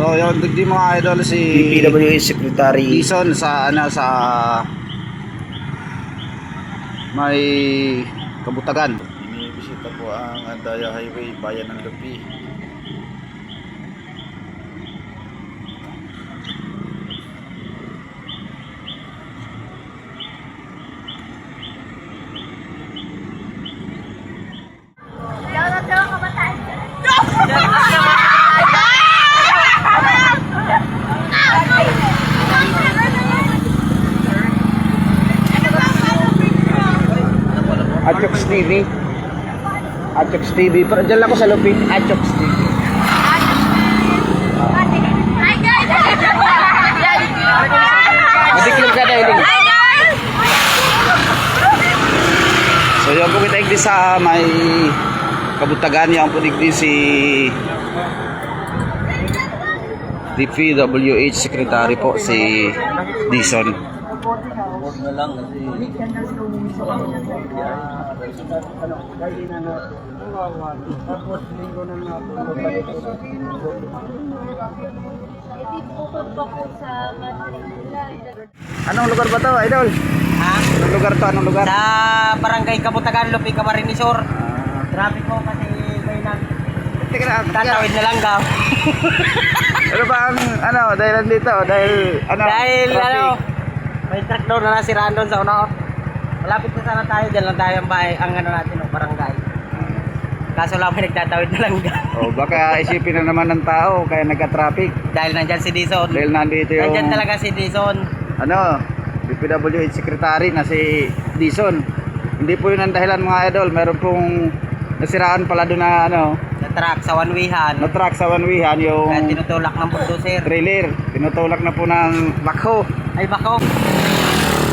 So yung di mga idol si DPWH Secretary Dison sa sa may Kabutagan. Binibisita po ang Andaya Highway, bayan ng Lupi. Atchoks TV. Atchoks TV. Pero dyan lang ako sa Lupi. Atchoks TV. Madiklog ka dahil. So yun po kita igdi sa may Kabutagan. Yan po igdi si DPWH Secretary po si Dison. Huwag na lang kasi tapos linggo na natin Anong lugar ba to, idol? Ha? Anong lugar to? Anong lugar? Sa Barangay Kabutagan, Lupi, Camarines Sur. Traffic po kasi may Teka na, tatawid na lang daw. ano ba ang ano dahil dito? Dahil ano? Dahil traffic? ano, may truck daw na nasiraan doon sa una. Malapit na sana tayo, dyan lang tayo ang bahay, ang ano natin, barangay. Kaso lang may nagtatawid na lang daw. Oh, baka isipin na naman ng tao kaya nagka-traffic. Dahil nandyan si Dison. Dahil nandito yung Nandyan talaga si Dison. ano, DPWH Secretary na si Dison. Hindi po yun ang dahilan mga idol. Meron pong nasiraan pala doon na ano, Sa truck, sa one-wayhan. na truck sa one-wayhan yung Kaya tinutulak ng bulldozer. trailer. Tinutulak na po ng backhoe. Ay bako.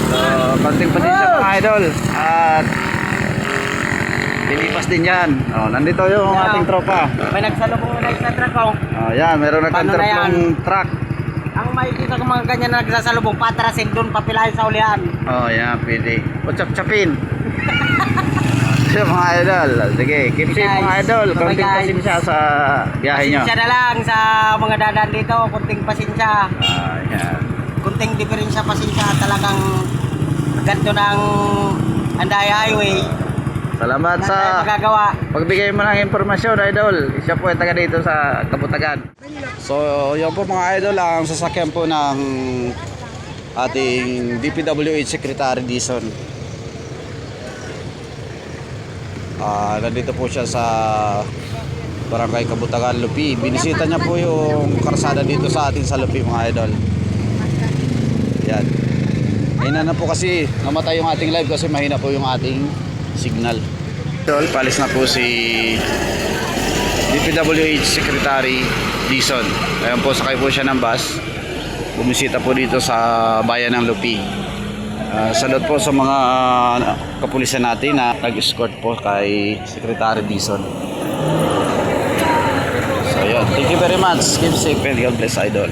So, konting pasensya mga idol. At lilipas din yan. Oh, nandito yung Yeah. ating tropa. May nagsalubong na sa truck ko. Oh, yan, meron Paano na yan? nagkantrap ng truck. Ang makikita ko mga ganyan na nagsasalubong, patrasin doon, papilahin sa ulihan. Oh, yan, pwede. O chap-chapin. So, mga idol. Sige, keep safe Guys. mga idol. Bye, Konting guys. pasensya sa biyahe nyo. Pasensya na lang sa mga dadaan dito, kunting pasensya. Ah, yan. Kunting diferensya pasensya, talagang ganito ng Andaya Highway. Salamat Wala sa tayong magagawa. pagbigay mo ng impormasyon, idol. Siya po ay taga dito sa Kabutagan. So, yun po mga idol, ang sasakyan po ng ating DPWH Secretary Dison. Nandito po siya sa Barangay Kabutagan, Lupi. Binisita niya po yung karsada dito sa atin sa Lupi mga idol. Yan. Mahina na po kasi namatay yung ating live kasi mahina po yung ating signal. Idol, palis na po si DPWH Secretary Dison. Ngayon po sakay po siya ng bus. Bumisita po dito sa bayan ng Lupi. Salud po sa mga kapulisan natin na nag-escort po kay Secretary Dison. So yun, thank you very much. Keep safe and God bless, idol.